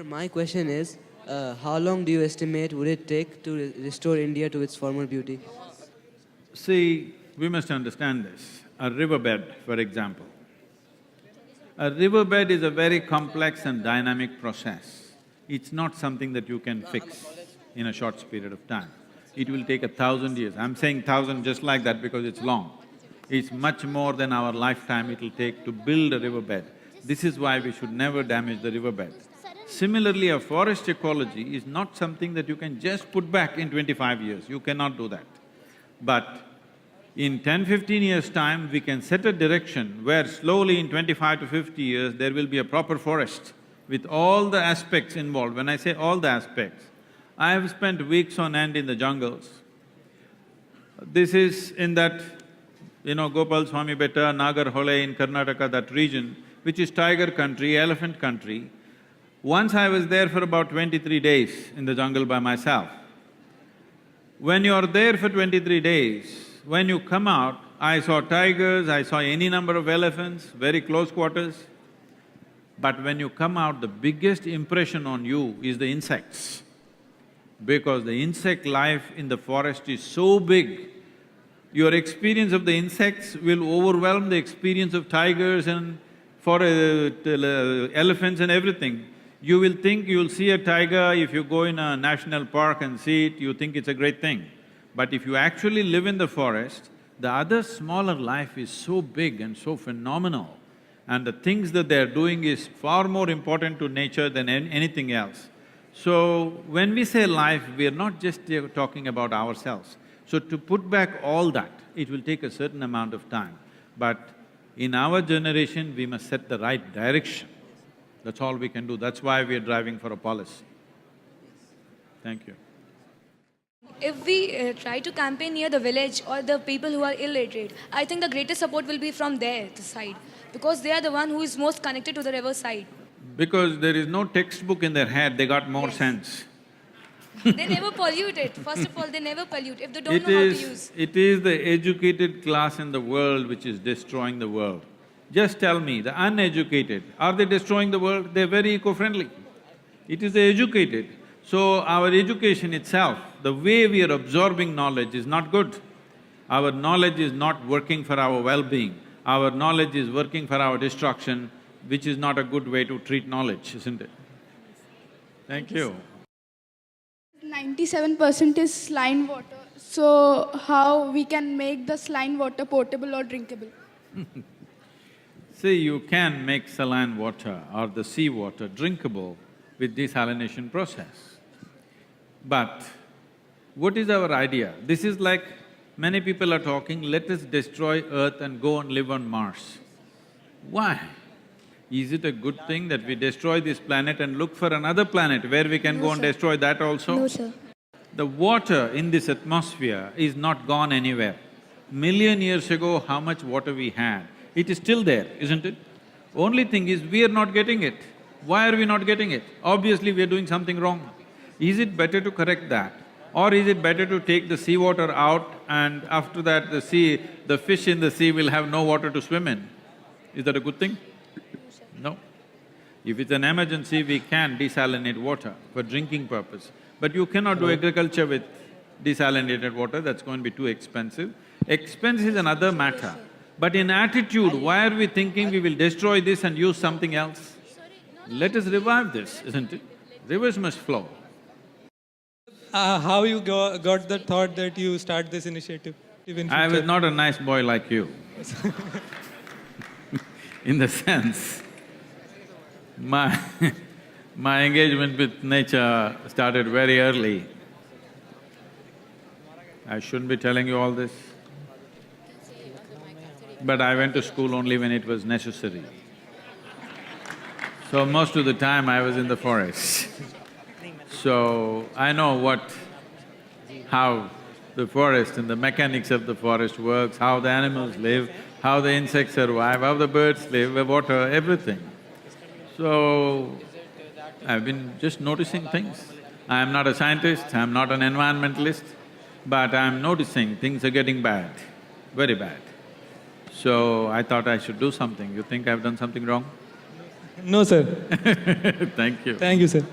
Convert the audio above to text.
Sir, my question is, how long do you estimate would it take to restore India to its former beauty? See, we must understand this. A riverbed, for example. A riverbed is a very complex and dynamic process. It's not something that you can fix in a short period of time. It will take 1,000 years. I'm saying 1,000 just like that because it's long. It's much more than our lifetime it'll take to build a riverbed. This is why we should never damage the riverbed. Similarly, a forest ecology is not something that you can just put back in 25 years, you cannot do that. But in 10-15 years' time, we can set a direction where slowly in 25 to 50 years, there will be a proper forest with all the aspects involved. When I say all the aspects, I have spent weeks on end in the jungles. This is in that, Gopal Swami Betta, Nagarhole in Karnataka, that region, which is tiger country, elephant country. Once I was there for about 23 days in the jungle by myself. When you're there for 23 days, when you come out, I saw tigers, I saw any number of elephants, very close quarters. But when you come out, the biggest impression on you is the insects. Because the insect life in the forest is so big, your experience of the insects will overwhelm the experience of tigers and elephants and everything. You will think you'll see a tiger, if you go in a national park and see it, you think it's a great thing. But if you actually live in the forest, the other smaller life is so big and so phenomenal, and the things that they're doing is far more important to nature than anything else. So, when we say life, we are not just talking about ourselves. So to put back all that, it will take a certain amount of time. But in our generation, we must set the right direction. That's all we can do. That's why we are driving for a policy. Thank you. If we try to campaign near the village or the people who are illiterate, I think the greatest support will be from their side, because they are the one who is most connected to the river side. Because there is no textbook in their head, they got more sense. They never pollute it. First of all, they never pollute if they don't know how to use. It is the educated class in the world which is destroying the world. Just tell me, the uneducated, are they destroying the world? They're very eco-friendly. It is the educated. So our education itself, the way we are absorbing knowledge is not good. Our knowledge is not working for our well-being. Our knowledge is working for our destruction, which is not a good way to treat knowledge, isn't it? Thank you. 97% is saline water. So how we can make the saline water potable or drinkable? See, you can make saline water or the sea water drinkable with desalination process. But what is our idea? This is like many people are talking, let us destroy Earth and go and live on Mars. Why? Is it a good thing that we destroy this planet and look for another planet where we can go and destroy that also? No, sir. The water in this atmosphere is not gone anywhere. Million years ago, how much water we had, it is still there, isn't it? Only thing is, we are not getting it. Why are we not getting it? Obviously, we are doing something wrong. Is it better to correct that? Or is it better to take the seawater out and after that the fish in the sea will have no water to swim in? Is that a good thing? No. If it's an emergency, we can desalinate water for drinking purpose. But you cannot do agriculture with desalinated water, that's going to be too expensive. Expense is another matter. But in attitude, why are we thinking we will destroy this and use something else? Let us revive this, isn't it? Rivers must flow. How you got the thought that you start this initiative in I was future? not a nice boy like you. In the sense, my engagement with nature started very early. I shouldn't be telling you all this. But I went to school only when it was necessary. So most of the time I was in the forest. So I know how the forest and the mechanics of the forest works, how the animals live, how the insects survive, how the birds live, the water, everything. So I've been just noticing things. I'm not a scientist, I'm not an environmentalist, but I'm noticing things are getting bad, very bad. So I thought I should do something. You think I've done something wrong? No, sir. Thank you. Thank you, sir.